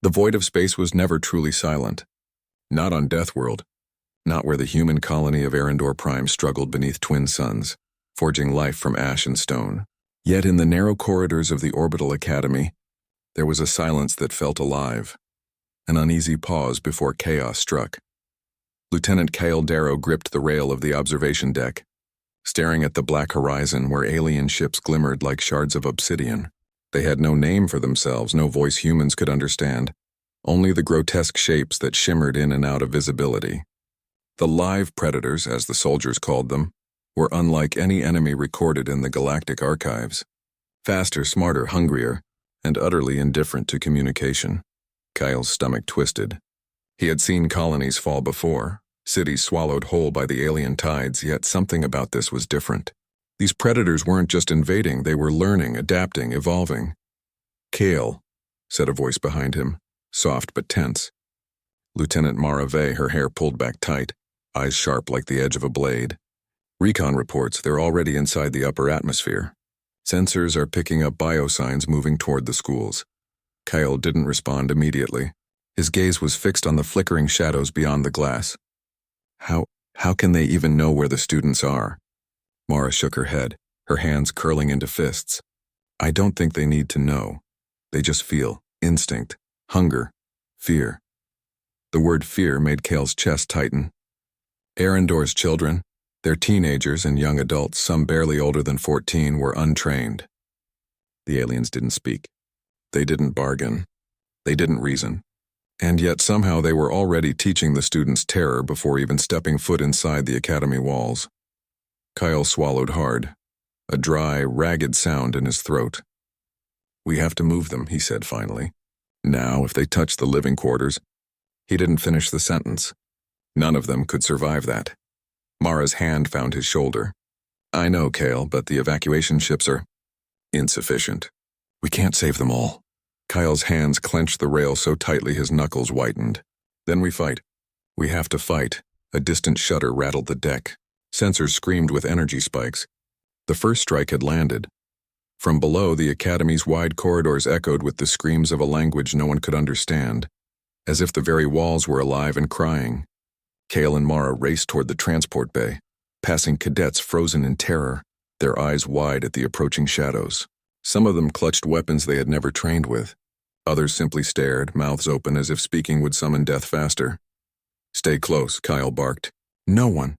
The void of space was never truly silent. Not on Deathworld. Not where the human colony of Eryndor Prime struggled beneath twin suns, forging life from ash and stone. Yet in the narrow corridors of the Orbital Academy, there was a silence that felt alive, an uneasy pause before chaos struck. Lieutenant Kael Darrow gripped the rail of the observation deck, staring at the black horizon where alien ships glimmered like shards of obsidian. They had no name for themselves, no voice humans could understand, only the grotesque shapes that shimmered in and out of visibility. The live predators, as the soldiers called them, were unlike any enemy recorded in the Galactic archives. Faster, smarter, hungrier, and utterly indifferent to communication. Kyle's stomach twisted. He had seen colonies fall before, cities swallowed whole by the alien tides, yet something about this was different. These predators weren't just invading, they were learning, adapting, evolving. "Kael," said a voice behind him, soft but tense. Lieutenant Mara Vey, her hair pulled back tight, eyes sharp like the edge of a blade. "Recon reports they're already inside the upper atmosphere. Sensors are picking up biosigns moving toward the schools." Kael didn't respond immediately. His gaze was fixed on the flickering shadows beyond the glass. How can they even know where the students are?" Mara shook her head, her hands curling into fists. "I don't think they need to know. They just feel instinct, hunger, fear." The word fear made Kael's chest tighten. Eryndor's children, their teenagers and young adults, some barely older than 14, were untrained. The aliens didn't speak. They didn't bargain. They didn't reason. And yet somehow they were already teaching the students terror before even stepping foot inside the academy walls. Kael swallowed hard, a dry, ragged sound in his throat. "We have to move them," he said finally. "Now, if they touch the living quarters..." He didn't finish the sentence. None of them could survive that. Mara's hand found his shoulder. "I know, Kael, but the evacuation ships are insufficient. We can't save them all." Kyle's hands clenched the rail so tightly his knuckles whitened. "Then we fight. We have to fight." A distant shudder rattled the deck. Sensors screamed with energy spikes. The first strike had landed. From below, the academy's wide corridors echoed with the screams of a language no one could understand, as if the very walls were alive and crying. Kael and Mara raced toward the transport bay, passing cadets frozen in terror, their eyes wide at the approaching shadows. Some of them clutched weapons they had never trained with. Others simply stared, mouths open as if speaking would summon death faster. "Stay close," Kael barked. "No one."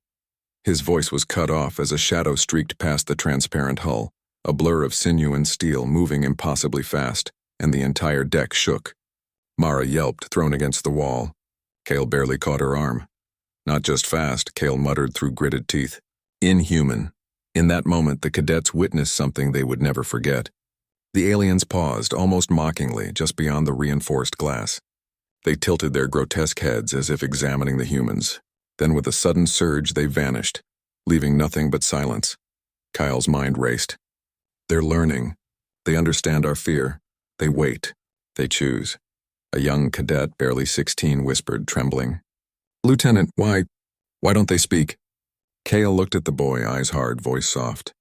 His voice was cut off as a shadow streaked past the transparent hull, a blur of sinew and steel moving impossibly fast, and the entire deck shook. Mara yelped, thrown against the wall. Kael barely caught her arm. "Not just fast," Kael muttered through gritted teeth. "Inhuman." In that moment, the cadets witnessed something they would never forget. The aliens paused, almost mockingly, just beyond the reinforced glass. They tilted their grotesque heads as if examining the humans. Then with a sudden surge, they vanished, leaving nothing but silence. Kyle's mind raced. "They're learning. They understand our fear. They wait. They choose." A young cadet, barely 16, whispered, trembling. "Lieutenant, why don't they speak?" Kael looked at the boy, eyes hard, voice soft.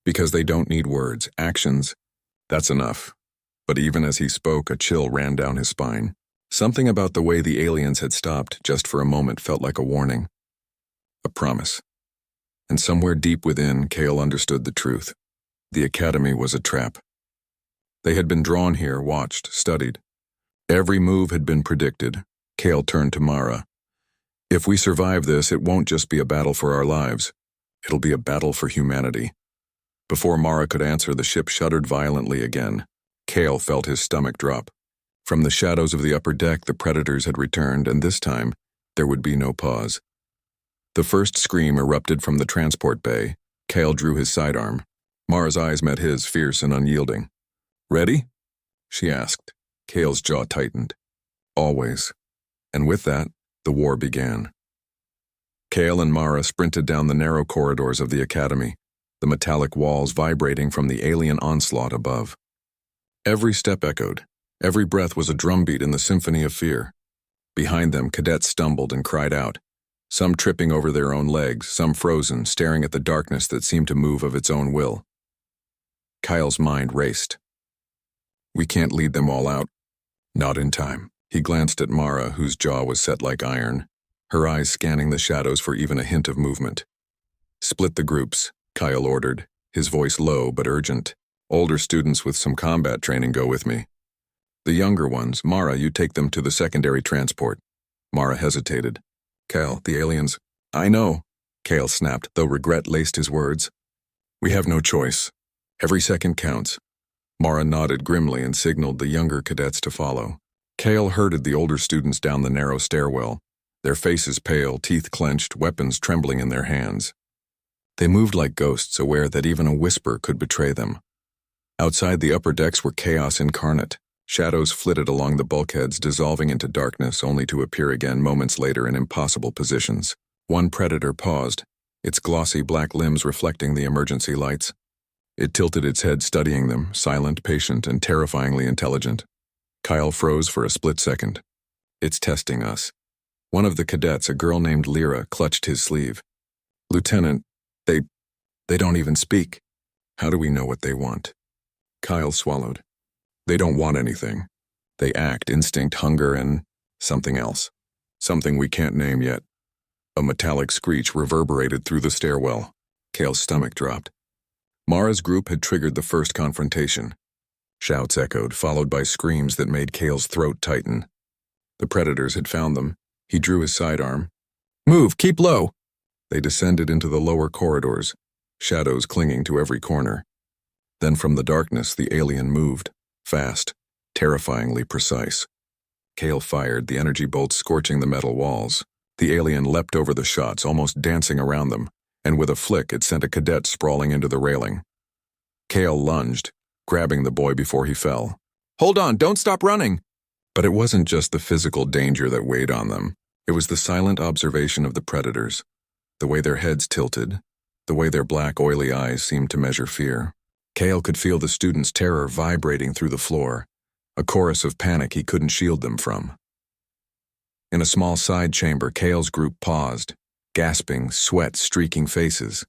"Because they don't need words, actions. That's enough." But even as he spoke, a chill ran down his spine. Something about the way the aliens had stopped just for a moment felt like a warning. A promise. And somewhere deep within, Kael understood the truth. The academy was a trap. They had been drawn here, watched, studied. Every move had been predicted. Kael turned to Mara. "If we survive this, it won't just be a battle for our lives. It'll be a battle for humanity." Before Mara could answer, the ship shuddered violently again. Kael felt his stomach drop. From the shadows of the upper deck, the predators had returned, and this time, there would be no pause. The first scream erupted from the transport bay. Kael drew his sidearm. Mara's eyes met his, fierce and unyielding. "Ready?" she asked. Kael's jaw tightened. "Always." And with that, the war began. Kael and Mara sprinted down the narrow corridors of the academy, the metallic walls vibrating from the alien onslaught above. Every step echoed. Every breath was a drumbeat in the symphony of fear. Behind them, cadets stumbled and cried out, some tripping over their own legs, some frozen, staring at the darkness that seemed to move of its own will. Kyle's mind raced. "We can't lead them all out. Not in time." He glanced at Mara, whose jaw was set like iron, her eyes scanning the shadows for even a hint of movement. "Split the groups," Kael ordered, his voice low but urgent. "Older students with some combat training go with me. The younger ones, Mara, you take them to the secondary transport." Mara hesitated. "Kael, the aliens—" "I know," Kael snapped, though regret laced his words. "We have no choice. Every second counts." Mara nodded grimly and signaled the younger cadets to follow. Kael herded the older students down the narrow stairwell, their faces pale, teeth clenched, weapons trembling in their hands. They moved like ghosts, aware that even a whisper could betray them. Outside the upper decks were chaos incarnate. Shadows flitted along the bulkheads, dissolving into darkness, only to appear again moments later in impossible positions. One predator paused, its glossy black limbs reflecting the emergency lights. It tilted its head, studying them, silent, patient, and terrifyingly intelligent. Kael froze for a split second. "It's testing us." One of the cadets, a girl named Lyra, clutched his sleeve. "Lieutenant, they don't even speak. How do we know what they want?" Kael swallowed. "They don't want anything. They act, instinct, hunger, and something else. Something we can't name yet." A metallic screech reverberated through the stairwell. Kael's stomach dropped. Mara's group had triggered the first confrontation. Shouts echoed, followed by screams that made Kael's throat tighten. The predators had found them. He drew his sidearm. "Move! Keep low!" They descended into the lower corridors, shadows clinging to every corner. Then from the darkness, the alien moved, fast, terrifyingly precise. Kael fired, the energy bolts scorching the metal walls. The alien leapt over the shots, almost dancing around them, and with a flick it sent a cadet sprawling into the railing. Kael lunged, grabbing the boy before he fell. "Hold on, don't stop running!" But it wasn't just the physical danger that weighed on them. It was the silent observation of the predators, the way their heads tilted, the way their black, oily eyes seemed to measure fear. Kael could feel the students' terror vibrating through the floor, a chorus of panic he couldn't shield them from. In a small side chamber, Kael's group paused, gasping, sweat streaking faces.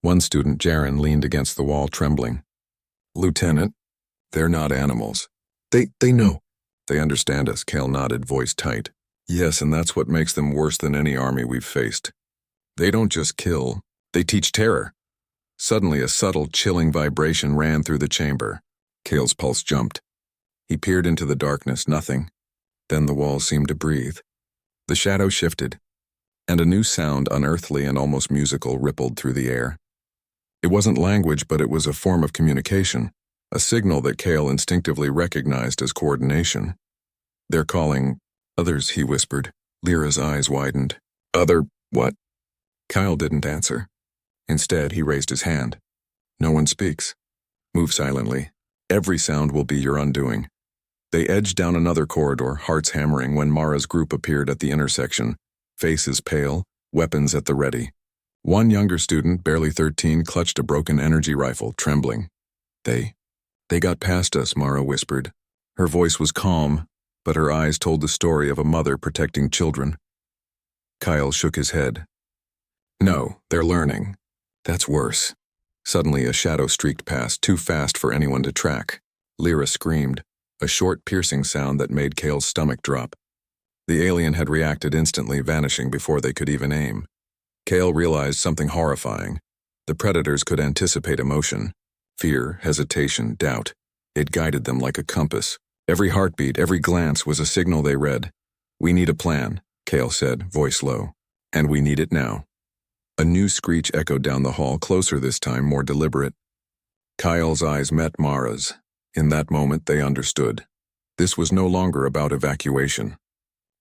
One student, Jaren, leaned against the wall, trembling. "Lieutenant, they're not animals. They know." "They understand us," Kael nodded, voice tight. "Yes, and that's what makes them worse than any army we've faced. They don't just kill, they teach terror." Suddenly, a subtle, chilling vibration ran through the chamber. Kael's pulse jumped. He peered into the darkness, nothing. Then the walls seemed to breathe. The shadow shifted, and a new sound, unearthly and almost musical, rippled through the air. It wasn't language, but it was a form of communication, a signal that Kael instinctively recognized as coordination. "They're calling others," he whispered. Lyra's eyes widened. "Other what?" Kael didn't answer. Instead, he raised his hand. "No one speaks. Move silently. Every sound will be your undoing." They edged down another corridor, hearts hammering, when Mara's group appeared at the intersection, faces pale, weapons at the ready. One younger student, barely 13, clutched a broken energy rifle, trembling. They got past us," Mara whispered. Her voice was calm, but her eyes told the story of a mother protecting children. Kael shook his head. "No, they're learning. That's worse." Suddenly, a shadow streaked past, too fast for anyone to track. Lyra screamed, a short, piercing sound that made Kael's stomach drop. The alien had reacted instantly, vanishing before they could even aim. Kael realized something horrifying. The predators could anticipate emotion. Fear, hesitation, doubt. It guided them like a compass. Every heartbeat, every glance was a signal they read. "We need a plan," Kael said, voice low. "And we need it now." A new screech echoed down the hall, closer this time, more deliberate. Kael's eyes met Mara's. In that moment, they understood. This was no longer about evacuation.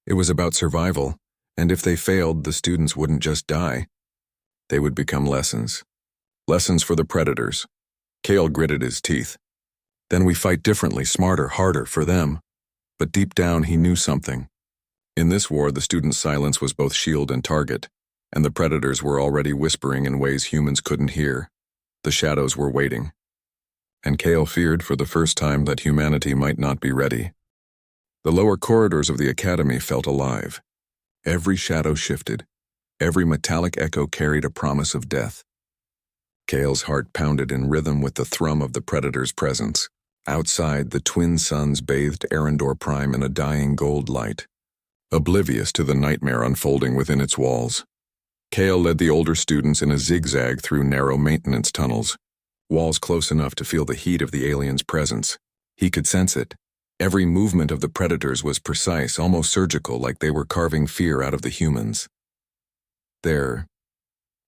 It was about survival, and if they failed, the students wouldn't just die. They would become lessons. Lessons for the predators. Kael gritted his teeth. Then we fight differently, smarter, harder, for them. But deep down, he knew something. In this war, the students' silence was both shield and target, and the predators were already whispering in ways humans couldn't hear. The shadows were waiting. And Kael feared for the first time that humanity might not be ready. The lower corridors of the academy felt alive. Every shadow shifted. Every metallic echo carried a promise of death. Kael's heart pounded in rhythm with the thrum of the predator's presence. Outside, the twin suns bathed Eryndor Prime in a dying gold light, oblivious to the nightmare unfolding within its walls. Kael led the older students in a zigzag through narrow maintenance tunnels, walls close enough to feel the heat of the alien's presence. He could sense it. Every movement of the predators was precise, almost surgical, like they were carving fear out of the humans. "They're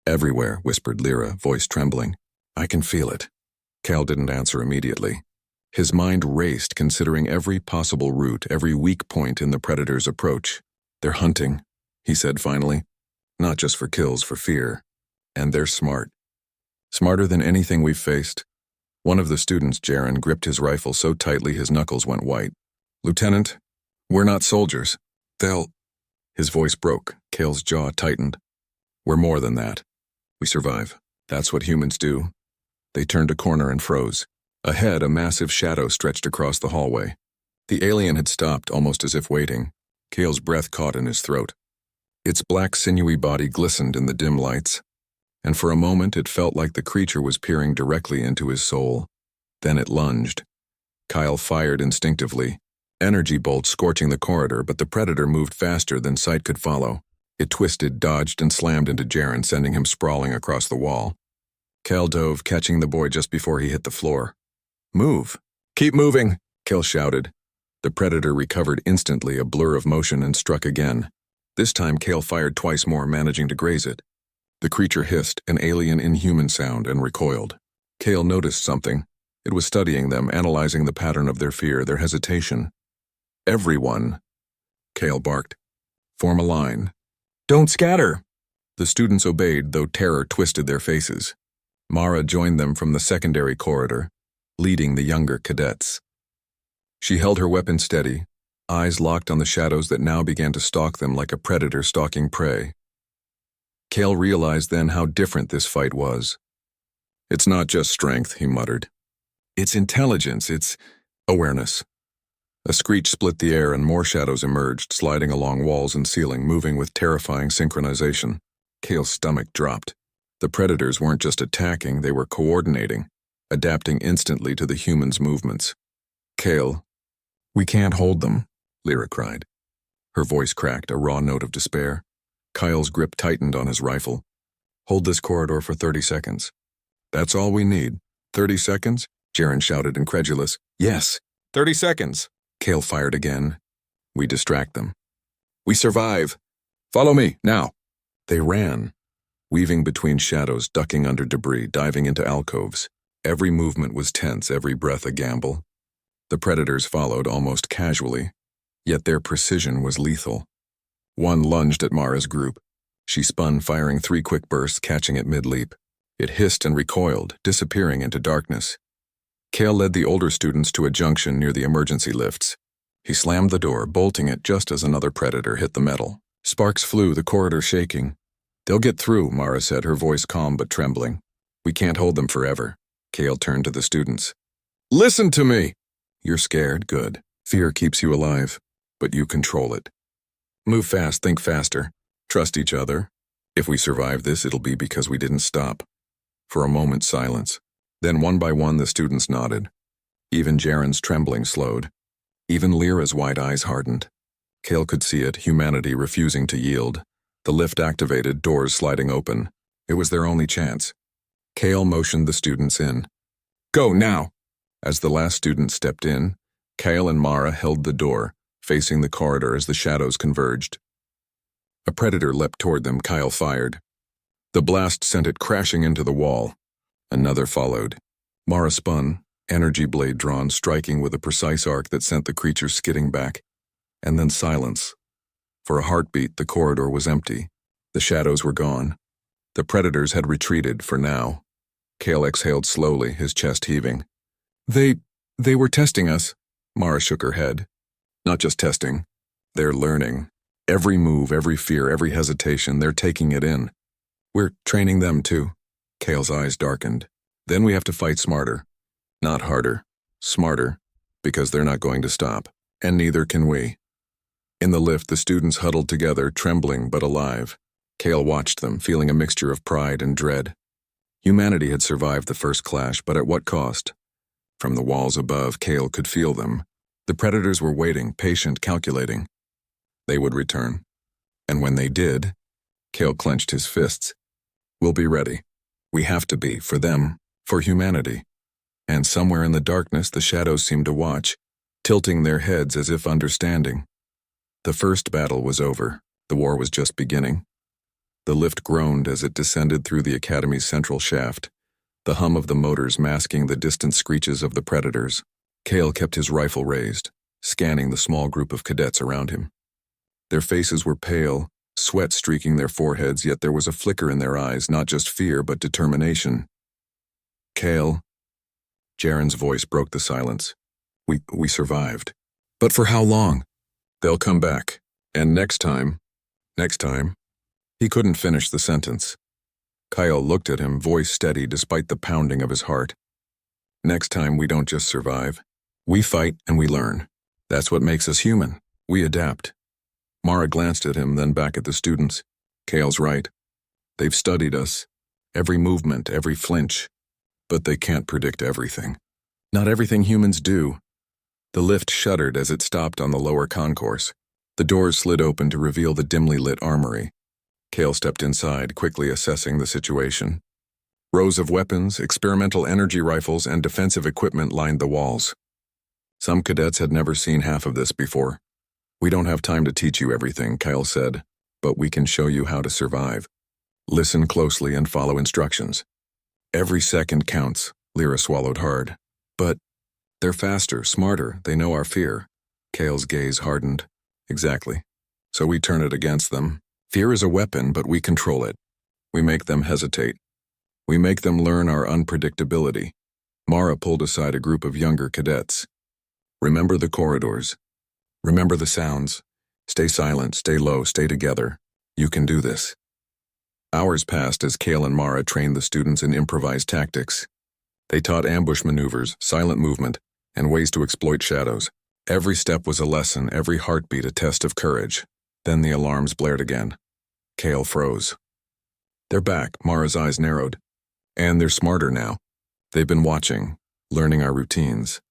everywhere," whispered Lyra, voice trembling. "I can feel it." Kael didn't answer immediately. His mind raced, considering every possible route, every weak point in the predator's approach. "They're hunting," he said finally. "Not just for kills, for fear. And they're smart. Smarter than anything we've faced." One of the students, Jaren, gripped his rifle so tightly his knuckles went white. "Lieutenant, we're not soldiers. They'll—" His voice broke. Kael's jaw tightened. "We're more than that. We survive. That's what humans do." They turned a corner and froze. Ahead, a massive shadow stretched across the hallway. The alien had stopped, almost as if waiting. Kael's breath caught in his throat. Its black, sinewy body glistened in the dim lights, and for a moment it felt like the creature was peering directly into his soul. Then it lunged. Kael fired instinctively, energy bolts scorching the corridor, but the predator moved faster than sight could follow. It twisted, dodged, and slammed into Jaren, sending him sprawling across the wall. Kael dove, catching the boy just before he hit the floor. "Move! Keep moving!" Kael shouted. The predator recovered instantly, a blur of motion, and struck again. This time Kael fired twice more, managing to graze it. The creature hissed, an alien inhuman sound, and recoiled. Kael noticed something. It was studying them, analyzing the pattern of their fear, their hesitation. "Everyone," Kael barked. "Form a line. Don't scatter!" The students obeyed, though terror twisted their faces. Mara joined them from the secondary corridor, leading the younger cadets. She held her weapon steady, eyes locked on the shadows that now began to stalk them like a predator stalking prey. Kael realized then how different this fight was. "It's not just strength," he muttered. "It's intelligence, it's awareness." A screech split the air and more shadows emerged, sliding along walls and ceiling, moving with terrifying synchronization. Kael's stomach dropped. The predators weren't just attacking, they were coordinating, adapting instantly to the humans' movements. "Kael, we can't hold them," Lyra cried. Her voice cracked, a raw note of despair. Kael's grip tightened on his rifle. "Hold this corridor for 30 seconds. "That's all we need." 30 seconds? Jaren shouted, incredulous. "Yes, 30 seconds. Kael fired again. "We distract them. We survive. Follow me, now." They ran, weaving between shadows, ducking under debris, diving into alcoves. Every movement was tense, every breath a gamble. The predators followed almost casually, yet their precision was lethal. One lunged at Mara's group. She spun, firing 3 quick bursts, catching it mid-leap. It hissed and recoiled, disappearing into darkness. Kael led the older students to a junction near the emergency lifts. He slammed the door, bolting it just as another predator hit the metal. Sparks flew, the corridor shaking. "They'll get through," Mara said, her voice calm but trembling. "We can't hold them forever." Kael turned to the students. "Listen to me!" "You're scared, good. Fear keeps you alive, but you control it. Move fast, think faster. Trust each other. If we survive this, it'll be because we didn't stop." For a moment, silence. Then one by one the students nodded. Even Jaren's trembling slowed. Even Lyra's wide eyes hardened. Kael could see it, humanity refusing to yield. The lift activated, doors sliding open. It was their only chance. Kael motioned the students in. "Go, now!" As the last student stepped in, Kael and Mara held the door, facing the corridor as the shadows converged. A predator leapt toward them. Kael fired. The blast sent it crashing into the wall. Another followed. Mara spun, energy blade drawn, striking with a precise arc that sent the creature skidding back. And then silence. For a heartbeat, the corridor was empty. The shadows were gone. The predators had retreated, for now. Kael exhaled slowly, his chest heaving. They were testing us." Mara shook her head. "Not just testing. They're learning. Every move, every fear, every hesitation, they're taking it in. We're training them too." Kael's eyes darkened. "Then we have to fight smarter. Not harder. Smarter. Because they're not going to stop. And neither can we." In the lift, the students huddled together, trembling but alive. Kael watched them, feeling a mixture of pride and dread. Humanity had survived the first clash, but at what cost? From the walls above, Kael could feel them. The predators were waiting, patient, calculating. They would return. And when they did, Kael clenched his fists. We'll be ready. We have to be, for them, for humanity. And somewhere in the darkness, the shadows seemed to watch, tilting their heads as if understanding. The first battle was over. The war was just beginning. The lift groaned as it descended through the Academy's central shaft, the hum of the motors masking the distant screeches of the predators. Kael kept his rifle raised, scanning the small group of cadets around him. Their faces were pale, sweat streaking their foreheads, yet there was a flicker in their eyes, not just fear but determination. Kael. Jaren's voice broke the silence. We survived. But for how long? They'll come back. And next time. He couldn't finish the sentence. Kael looked at him, voice steady despite the pounding of his heart. Next time we don't just survive. We fight and we learn. That's what makes us human. We adapt. Mara glanced at him, then back at the students. Kael's right. They've studied us. Every movement, every flinch. But they can't predict everything. Not everything humans do. The lift shuddered as it stopped on the lower concourse. The doors slid open to reveal the dimly lit armory. Kael stepped inside, quickly assessing the situation. Rows of weapons, experimental energy rifles, and defensive equipment lined the walls. Some cadets had never seen half of this before. We don't have time to teach you everything, Kael said, but we can show you how to survive. Listen closely and follow instructions. Every second counts, Lyra swallowed hard. But they're faster, smarter, they know our fear. Kael's gaze hardened. Exactly. So we turn it against them. Fear is a weapon, but we control it. We make them hesitate. We make them learn our unpredictability. Mara pulled aside a group of younger cadets. Remember the corridors. Remember the sounds. Stay silent, stay low, stay together. You can do this. Hours passed as Kael and Mara trained the students in improvised tactics. They taught ambush maneuvers, silent movement, and ways to exploit shadows. Every step was a lesson, every heartbeat a test of courage. Then the alarms blared again. Kael froze. They're back, Mara's eyes narrowed. And they're smarter now. They've been watching, learning our routines.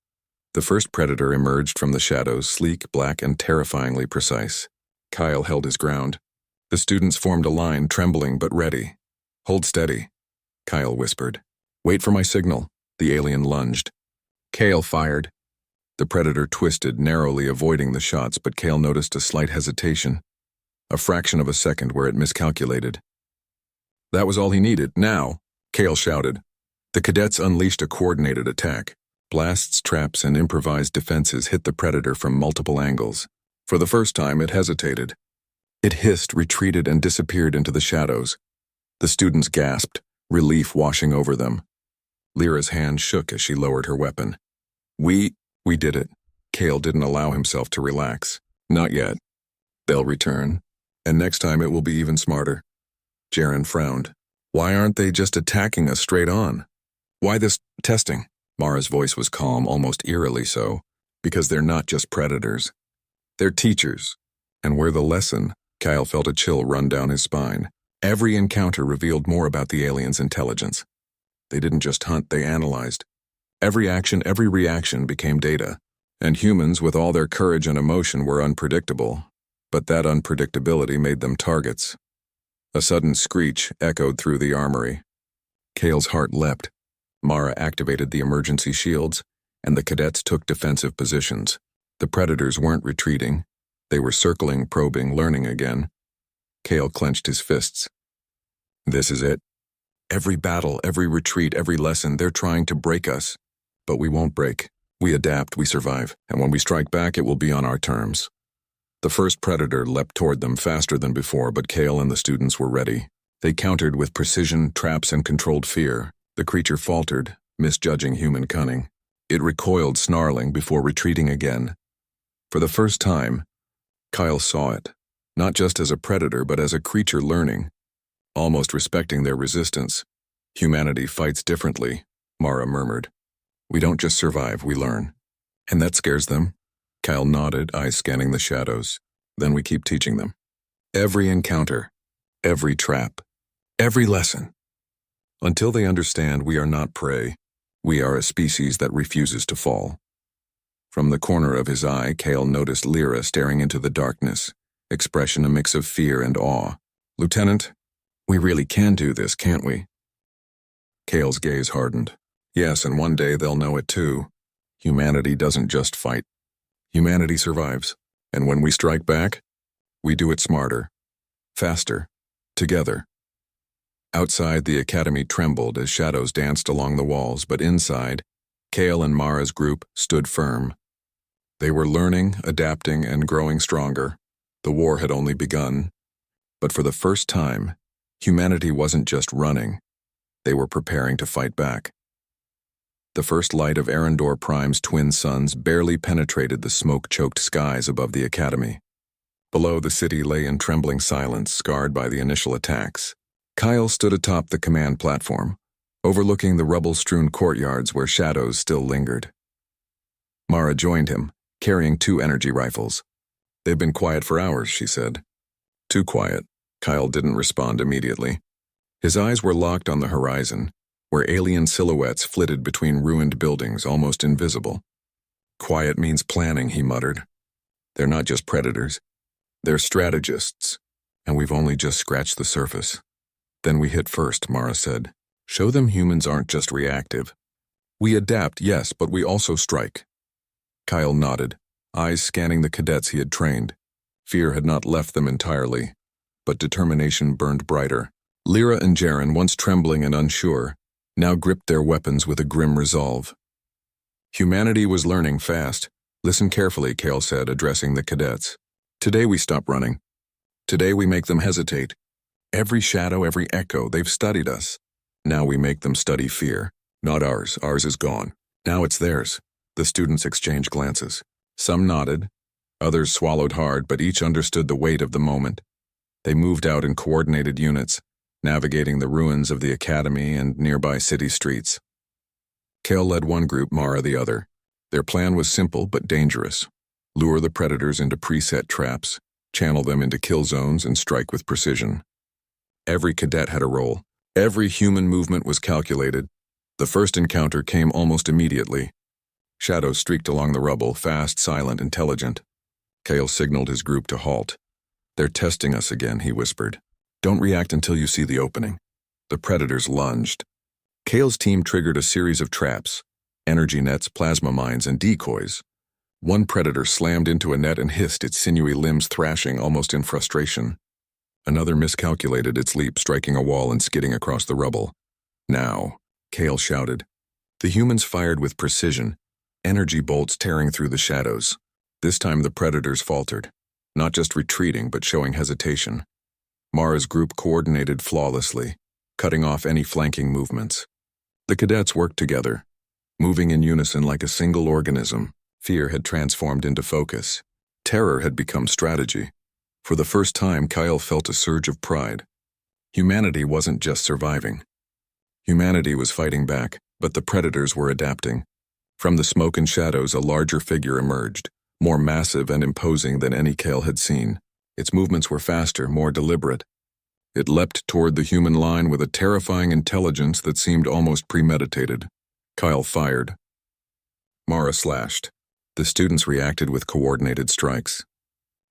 The first predator emerged from the shadows, sleek, black, and terrifyingly precise. Kael held his ground. The students formed a line, trembling but ready. Hold steady, Kael whispered. Wait for my signal. The alien lunged. Kael fired. The predator twisted, narrowly avoiding the shots, but Kael noticed a slight hesitation. A fraction of a second where it miscalculated. That was all he needed. Now, Kael shouted. The cadets unleashed a coordinated attack. Blasts, traps, and improvised defenses hit the predator from multiple angles. For the first time, it hesitated. It hissed, retreated, and disappeared into the shadows. The students gasped, relief washing over them. Lyra's hand shook as she lowered her weapon. We did it. Kael didn't allow himself to relax. Not yet. They'll return. And next time it will be even smarter. Jaren frowned. Why aren't they just attacking us straight on? Why this testing? Mara's voice was calm, almost eerily so, because they're not just predators. They're teachers. And we're the lesson. Kael felt a chill run down his spine. Every encounter revealed more about the aliens' intelligence. They didn't just hunt, they analyzed. Every action, every reaction became data. And humans, with all their courage and emotion, were unpredictable. But that unpredictability made them targets. A sudden screech echoed through the armory. Kael's heart leapt. Mara activated the emergency shields, and the cadets took defensive positions. The predators weren't retreating. They were circling, probing, learning again. Kael clenched his fists. This is it. Every battle, every retreat, every lesson, they're trying to break us. But we won't break. We adapt, we survive, and when we strike back, it will be on our terms. The first predator leapt toward them faster than before, but Kael and the students were ready. They countered with precision, traps, and controlled fear. The creature faltered, misjudging human cunning. It recoiled, snarling, before retreating again. For the first time, Kael saw it, not just as a predator, but as a creature learning, almost respecting their resistance. Humanity fights differently, Mara murmured. We don't just survive, we learn. And that scares them. Kael nodded, eyes scanning the shadows. Then we keep teaching them. Every encounter, every trap, every lesson. Until they understand we are not prey, We are a species that refuses to fall. From the corner of his eye, Kael noticed Lyra staring into the darkness, expression a mix of fear and awe. "Lieutenant, we really can do this, can't we?" Kael's gaze hardened. "Yes, and one day they'll know it too. Humanity doesn't just fight. Humanity survives. And when we strike back, we do it smarter, faster, together." Outside, the academy trembled as shadows danced along the walls, but inside, Kael and Mara's group stood firm. They were learning, adapting, and growing stronger. The war had only begun. But for the first time, humanity wasn't just running. They were preparing to fight back. The first light of Eryndor Prime's twin suns barely penetrated the smoke-choked skies above the academy. Below, the city lay in trembling silence, scarred by the initial attacks. Kael stood atop the command platform, overlooking the rubble-strewn courtyards where shadows still lingered. Mara joined him, carrying 2 energy rifles. "They've been quiet for hours," she said. "Too quiet." Kael didn't respond immediately. His eyes were locked on the horizon, where alien silhouettes flitted between ruined buildings, almost invisible. "Quiet means planning," he muttered. "They're not just predators. They're strategists, and we've only just scratched the surface." "Then we hit first," Mara said. "Show them humans aren't just reactive. We adapt, yes, but we also strike." Kael nodded, eyes scanning the cadets he had trained. Fear had not left them entirely, but determination burned brighter. Lyra and Jaren, once trembling and unsure, now gripped their weapons with a grim resolve. Humanity was learning fast. "Listen carefully," Kael said, addressing the cadets. "Today we stop running. Today we make them hesitate. Every shadow, every echo, they've studied us. Now we make them study fear. Not ours. Ours is gone. Now it's theirs." The students exchanged glances. Some nodded. Others swallowed hard, but each understood the weight of the moment. They moved out in coordinated units, navigating the ruins of the academy and nearby city streets. Kael led one group, Mara the other. Their plan was simple but dangerous. Lure the predators into preset traps, channel them into kill zones, and strike with precision. Every cadet had a role. Every human movement was calculated. The first encounter came almost immediately. Shadows streaked along the rubble, fast, silent, intelligent. Kael signaled his group to halt. "They're testing us again," he whispered. "Don't react until you see the opening." The predators lunged. Kael's team triggered a series of traps, energy nets, plasma mines, and decoys. One predator slammed into a net and hissed, its sinewy limbs thrashing almost in frustration. Another miscalculated its leap, striking a wall and skidding across the rubble. "Now," Kael shouted. The humans fired with precision, energy bolts tearing through the shadows. This time the predators faltered, not just retreating but showing hesitation. Mara's group coordinated flawlessly, cutting off any flanking movements. The cadets worked together, moving in unison like a single organism. Fear had transformed into focus. Terror had become strategy. For the first time, Kael felt a surge of pride. Humanity wasn't just surviving. Humanity was fighting back, but the predators were adapting. From the smoke and shadows, a larger figure emerged, more massive and imposing than any Kael had seen. Its movements were faster, more deliberate. It leapt toward the human line with a terrifying intelligence that seemed almost premeditated. Kael fired. Mara slashed. The students reacted with coordinated strikes.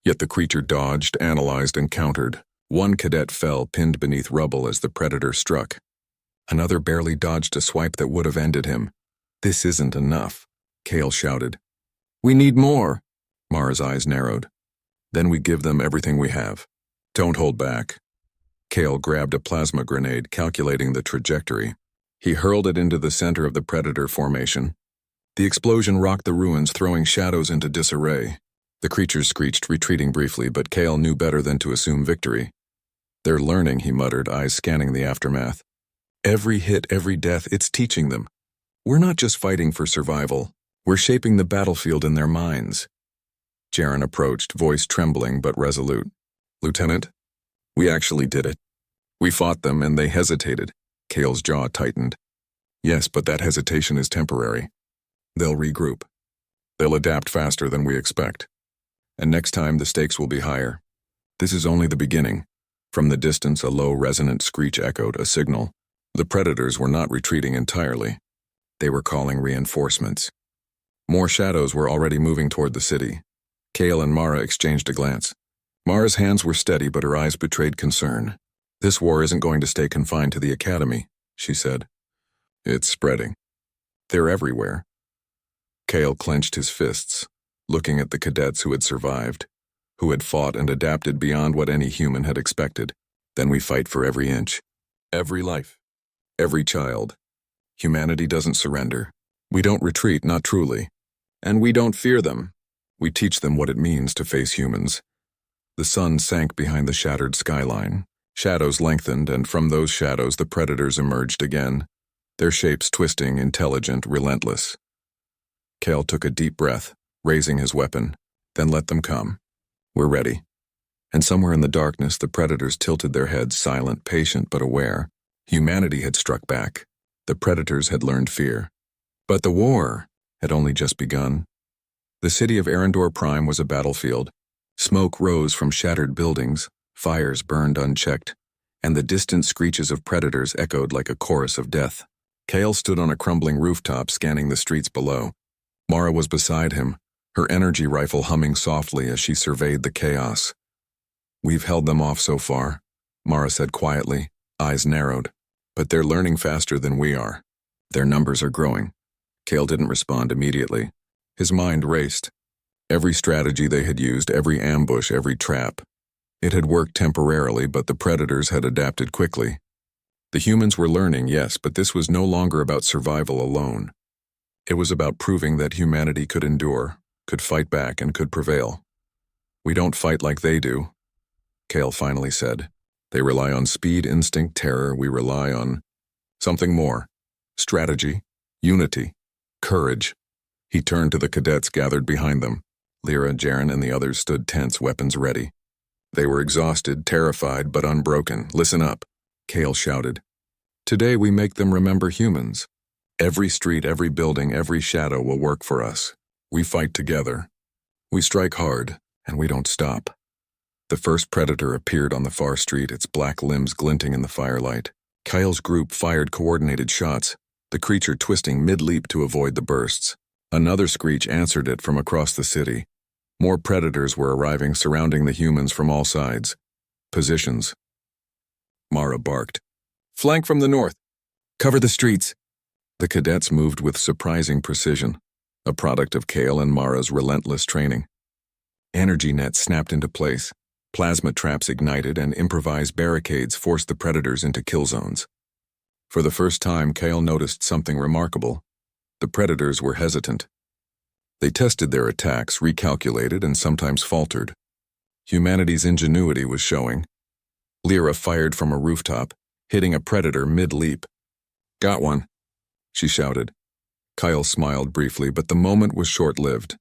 Yet the creature dodged, analyzed, and countered. One cadet fell, pinned beneath rubble as the predator struck. Another barely dodged a swipe that would have ended him. "This isn't enough," Kael shouted. "We need more." Mara's eyes narrowed. "Then we give them everything we have. Don't hold back." Kael grabbed a plasma grenade, calculating the trajectory. He hurled it into the center of the predator formation. The explosion rocked the ruins, throwing shadows into disarray. The creatures screeched, retreating briefly, but Kael knew better than to assume victory. "They're learning," he muttered, eyes scanning the aftermath. "Every hit, every death, it's teaching them. We're not just fighting for survival. We're shaping the battlefield in their minds." Jaren approached, voice trembling but resolute. "Lieutenant, we actually did it. We fought them and they hesitated." Kael's jaw tightened. "Yes, but that hesitation is temporary. They'll regroup. They'll adapt faster than we expect. And next time the stakes will be higher. This is only the beginning." From the distance, a low, resonant screech echoed, a signal. The predators were not retreating entirely. They were calling reinforcements. More shadows were already moving toward the city. Kael and Mara exchanged a glance. Mara's hands were steady, but her eyes betrayed concern. "This war isn't going to stay confined to the academy," she said. "It's spreading. They're everywhere." Kael clenched his fists, looking at the cadets who had survived, who had fought and adapted beyond what any human had expected. "Then we fight for every inch, every life, every child. Humanity doesn't surrender. We don't retreat, not truly. And we don't fear them. We teach them what it means to face humans." The sun sank behind the shattered skyline. Shadows lengthened, and from those shadows the predators emerged again, their shapes twisting, intelligent, relentless. Kael took a deep breath, raising his weapon, then let them come. "We're ready." And somewhere in the darkness the predators tilted their heads, silent, patient, but aware. Humanity had struck back. The predators had learned fear. But the war had only just begun. The city of Eryndor Prime was a battlefield. Smoke rose from shattered buildings, fires burned unchecked, and the distant screeches of predators echoed like a chorus of death. Kael stood on a crumbling rooftop, scanning the streets below. Mara was beside him, her energy rifle humming softly as she surveyed the chaos. "We've held them off so far," Mara said quietly, eyes narrowed. "But they're learning faster than we are. Their numbers are growing." Kael didn't respond immediately. His mind raced. Every strategy they had used, every ambush, every trap. It had worked temporarily, but the predators had adapted quickly. The humans were learning, yes, but this was no longer about survival alone. It was about proving that humanity could endure, could fight back, and could prevail. "We don't fight like they do," Kael finally said. "They rely on speed, instinct, terror. We rely on something more. Strategy, unity, courage." He turned to the cadets gathered behind them. Lyra, Jaren, and the others stood tense, weapons ready. They were exhausted, terrified, but unbroken. "Listen up," Kael shouted. "Today we make them remember humans. Every street, every building, every shadow will work for us. We fight together. We strike hard, and we don't stop." The first predator appeared on the far street, its black limbs glinting in the firelight. Kael's group fired coordinated shots, the creature twisting mid-leap to avoid the bursts. Another screech answered it from across the city. More predators were arriving, surrounding the humans from all sides. "Positions," Mara barked. "Flank from the north. Cover the streets." The cadets moved with surprising precision, a product of Kael and Mara's relentless training. Energy nets snapped into place, plasma traps ignited, and improvised barricades forced the predators into kill zones. For the first time, Kael noticed something remarkable. The predators were hesitant. They tested their attacks, recalculated, and sometimes faltered. Humanity's ingenuity was showing. Lyra fired from a rooftop, hitting a predator mid-leap. "Got one," she shouted. Kael smiled briefly, but the moment was short-lived.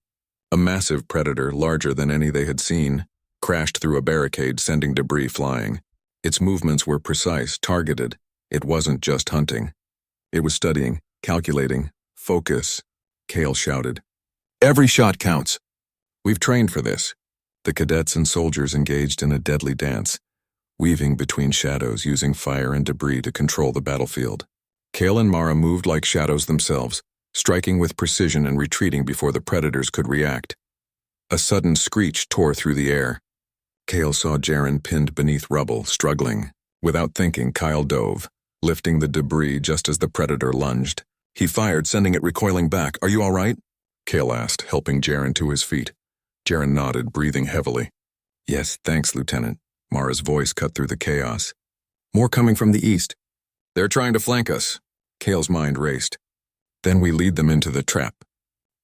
A massive predator, larger than any they had seen, crashed through a barricade, sending debris flying. Its movements were precise, targeted. It wasn't just hunting. It was studying, calculating. "Focus," Kael shouted. "Every shot counts. We've trained for this." The cadets and soldiers engaged in a deadly dance, weaving between shadows, using fire and debris to control the battlefield. Kael and Mara moved like shadows themselves, striking with precision and retreating before the predators could react. A sudden screech tore through the air. Kael saw Jaren pinned beneath rubble, struggling. Without thinking, Kael dove, lifting the debris just as the predator lunged. He fired, sending it recoiling back. "Are you all right?" Kael asked, helping Jaren to his feet. Jaren nodded, breathing heavily. "Yes, thanks, Lieutenant." Mara's voice cut through the chaos. "More coming from the east. They're trying to flank us." Kael's mind raced. "Then we lead them into the trap."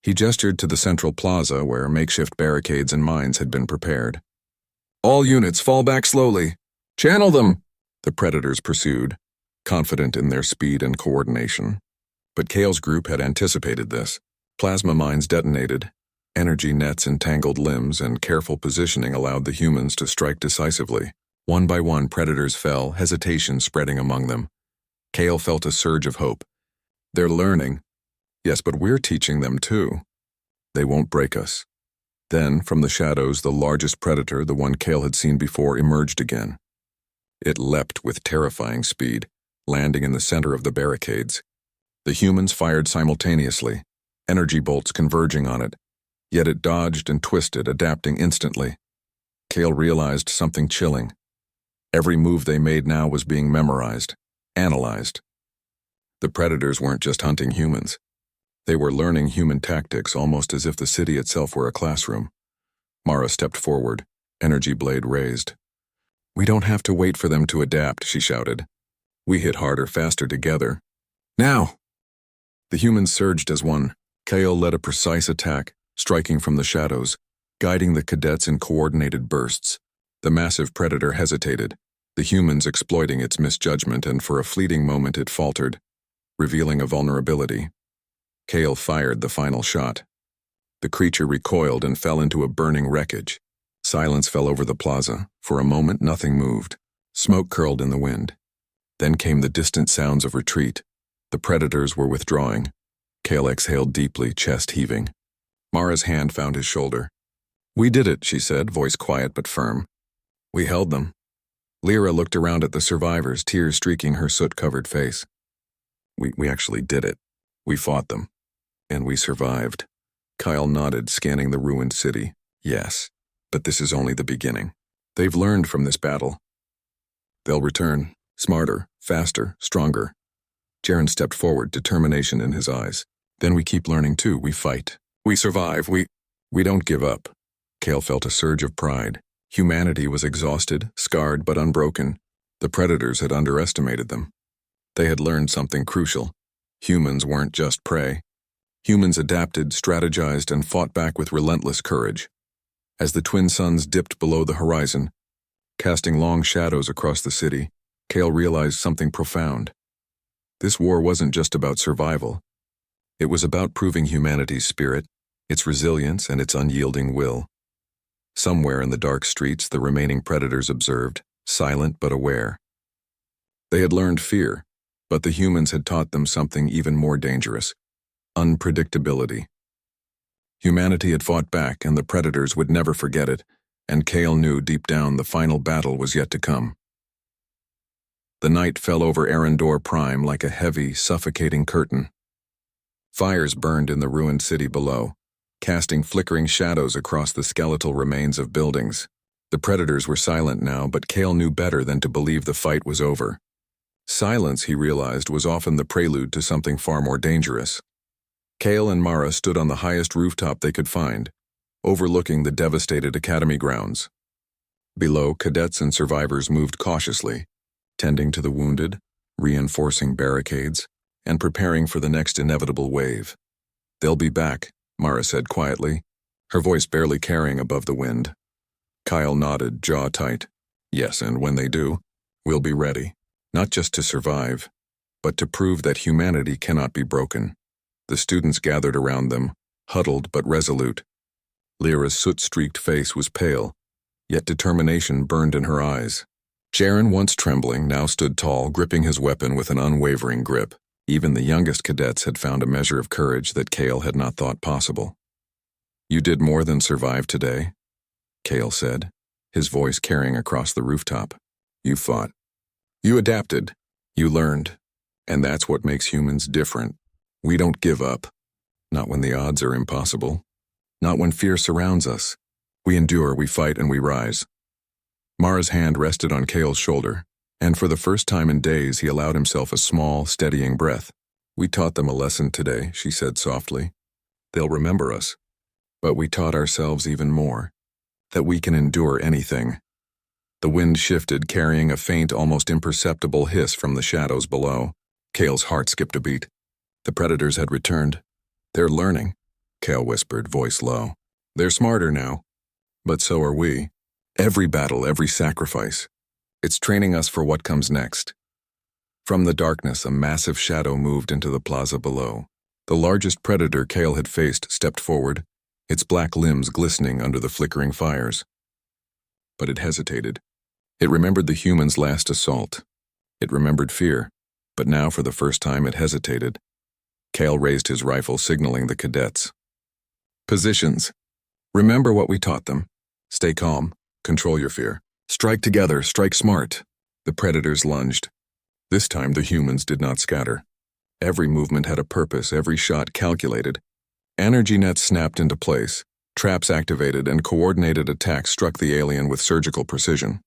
He gestured to the central plaza where makeshift barricades and mines had been prepared. "All units, fall back slowly. Channel them," the predators pursued, confident in their speed and coordination. But Kael's group had anticipated this. Plasma mines detonated, energy nets entangled limbs, and careful positioning allowed the humans to strike decisively. One by one, predators fell, hesitation spreading among them. Kael felt a surge of hope. "They're learning. Yes, but we're teaching them too. They won't break us." Then, from the shadows, the largest predator, the one Kael had seen before, emerged again. It leapt with terrifying speed, landing in the center of the barricades. The humans fired simultaneously, energy bolts converging on it, yet it dodged and twisted, adapting instantly. Kael realized something chilling. Every move they made now was being memorized, analyzed. The predators weren't just hunting humans. They were learning human tactics almost as if the city itself were a classroom. Mara stepped forward, energy blade raised. "We don't have to wait for them to adapt," she shouted. "We hit harder, faster together. Now!" The humans surged as one. Kael led a precise attack, striking from the shadows, guiding the cadets in coordinated bursts. The massive predator hesitated, the humans exploiting its misjudgment, and for a fleeting moment it faltered, revealing a vulnerability. Kael fired the final shot. The creature recoiled and fell into a burning wreckage. Silence fell over the plaza. For a moment, nothing moved. Smoke curled in the wind. Then came the distant sounds of retreat. The predators were withdrawing. Kael exhaled deeply, chest heaving. Mara's hand found his shoulder. "We did it," she said, voice quiet but firm. "We held them." Lyra looked around at the survivors, tears streaking her soot-covered face. We actually did it. We fought them. And we survived." Kael nodded, scanning the ruined city. "Yes, but this is only the beginning. They've learned from this battle. They'll return, smarter, faster, stronger." Jaren stepped forward, determination in his eyes. "Then we keep learning too. We fight. We survive. We don't give up." Kael felt a surge of pride. Humanity was exhausted, scarred, but unbroken. The predators had underestimated them. They had learned something crucial. Humans weren't just prey. Humans adapted, strategized, and fought back with relentless courage. As the twin suns dipped below the horizon, casting long shadows across the city, Kael realized something profound. This war wasn't just about survival. It was about proving humanity's spirit, its resilience, and its unyielding will. Somewhere in the dark streets, the remaining predators observed, silent but aware. They had learned fear, but the humans had taught them something even more dangerous: unpredictability. Humanity had fought back, and the predators would never forget it, and Kael knew deep down the final battle was yet to come. The night fell over Eryndor Prime like a heavy, suffocating curtain. Fires burned in the ruined city below, casting flickering shadows across the skeletal remains of buildings. The predators were silent now, but Kael knew better than to believe the fight was over. Silence, he realized, was often the prelude to something far more dangerous. Kael and Mara stood on the highest rooftop they could find, overlooking the devastated academy grounds. Below, cadets and survivors moved cautiously, tending to the wounded, reinforcing barricades, and preparing for the next inevitable wave. "They'll be back," Mara said quietly, her voice barely carrying above the wind. Kael nodded, jaw tight. "Yes, and when they do, we'll be ready, not just to survive, but to prove that humanity cannot be broken." The students gathered around them, huddled but resolute. Lyra's soot-streaked face was pale, yet determination burned in her eyes. Jaren, once trembling, now stood tall, gripping his weapon with an unwavering grip. Even the youngest cadets had found a measure of courage that Kael had not thought possible. "You did more than survive today," Kael said, his voice carrying across the rooftop. "You fought. You adapted. You learned. And that's what makes humans different. We don't give up. Not when the odds are impossible. Not when fear surrounds us. We endure, we fight, and we rise." Mara's hand rested on Kael's shoulder, and for the first time in days he allowed himself a small, steadying breath. "We taught them a lesson today," she said softly. "They'll remember us. But we taught ourselves even more, that we can endure anything." The wind shifted, carrying a faint, almost imperceptible hiss from the shadows below. Kael's heart skipped a beat. The predators had returned. "They're learning," Kael whispered, voice low. "They're smarter now. But so are we. Every battle, every sacrifice. It's training us for what comes next." From the darkness, a massive shadow moved into the plaza below. The largest predator Kael had faced stepped forward, its black limbs glistening under the flickering fires. But it hesitated. It remembered the humans' last assault. It remembered fear, but now for the first time it hesitated. Kael raised his rifle, signaling the cadets. "Positions. Remember what we taught them. Stay calm. Control your fear. Strike together. Strike smart." The predators lunged. This time the humans did not scatter. Every movement had a purpose, every shot calculated. Energy nets snapped into place, traps activated, and coordinated attacks struck the alien with surgical precision.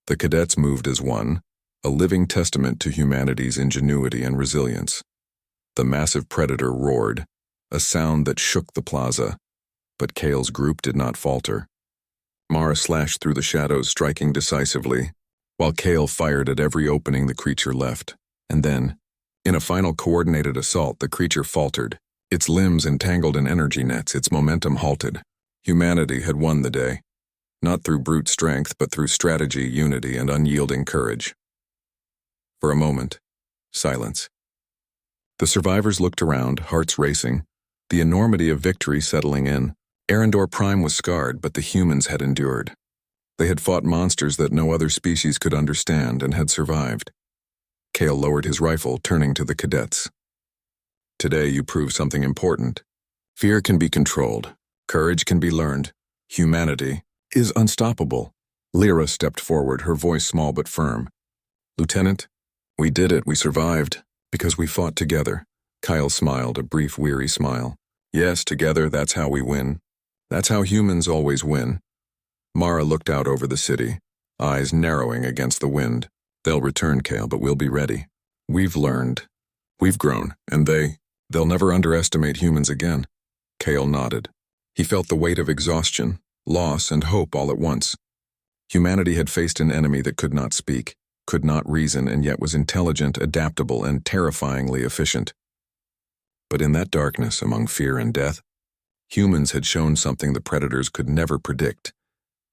The cadets moved as one, a living testament to humanity's ingenuity and resilience. The massive predator roared, a sound that shook the plaza, but Kael's group did not falter. Mara slashed through the shadows, striking decisively, while Kael fired at every opening the creature left. And then, in a final coordinated assault, the creature faltered, its limbs entangled in energy nets, its momentum halted. Humanity had won the day, not through brute strength, but through strategy, unity, and unyielding courage. For a moment, silence. The survivors looked around, hearts racing, the enormity of victory settling in. Eryndor Prime was scarred, but the humans had endured. They had fought monsters that no other species could understand and had survived. Kael lowered his rifle, turning to the cadets. Today you proved something important. Fear can be controlled. Courage can be learned. Humanity is unstoppable. Lyra stepped forward, her voice small but firm. Lieutenant, we did it. We survived. Because we fought together. Kael smiled, a brief, weary smile. Yes, together, that's how we win. That's how humans always win. Mara looked out over the city, eyes narrowing against the wind. They'll return, Kael, but we'll be ready. We've learned. We've grown, and they'll never underestimate humans again. Kael nodded. He felt the weight of exhaustion, loss, and hope all at once. Humanity had faced an enemy that could not speak, could not reason, and yet was intelligent, adaptable, and terrifyingly efficient. But in that darkness, among fear and death, humans had shown something the predators could never predict,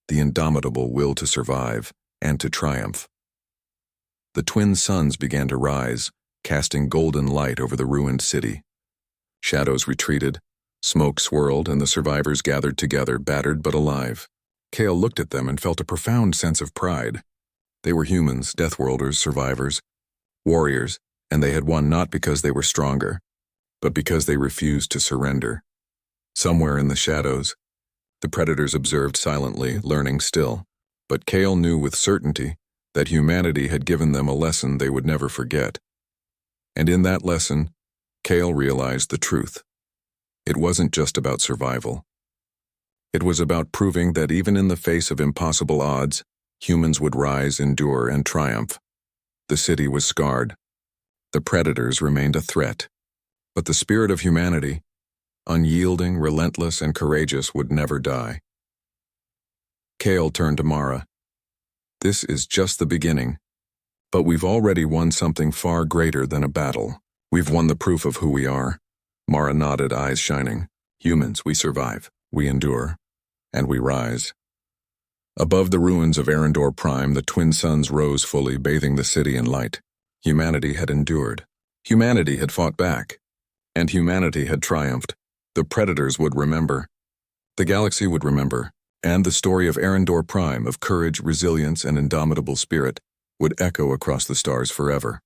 the indomitable will to survive and to triumph. The twin suns began to rise, casting golden light over the ruined city. Shadows retreated, smoke swirled, and the survivors gathered together, battered but alive. Kael looked at them and felt a profound sense of pride. They were humans, Deathworlders, survivors, warriors, and they had won not because they were stronger, but because they refused to surrender. Somewhere in the shadows, the predators observed silently, learning still, but Kael knew with certainty that humanity had given them a lesson they would never forget. And in that lesson, Kael realized the truth. It wasn't just about survival. It was about proving that even in the face of impossible odds, humans would rise, endure, and triumph. The city was scarred. The predators remained a threat. But the spirit of humanity, unyielding, relentless, and courageous, would never die. Kael turned to Mara. This is just the beginning. But we've already won something far greater than a battle. We've won the proof of who we are. Mara nodded, eyes shining. Humans, we survive, we endure, and we rise. Above the ruins of Eryndor Prime, the twin suns rose fully, bathing the city in light. Humanity had endured. Humanity had fought back. And humanity had triumphed. The predators would remember. The galaxy would remember. And the story of Eryndor Prime, of courage, resilience, and indomitable spirit, would echo across the stars forever.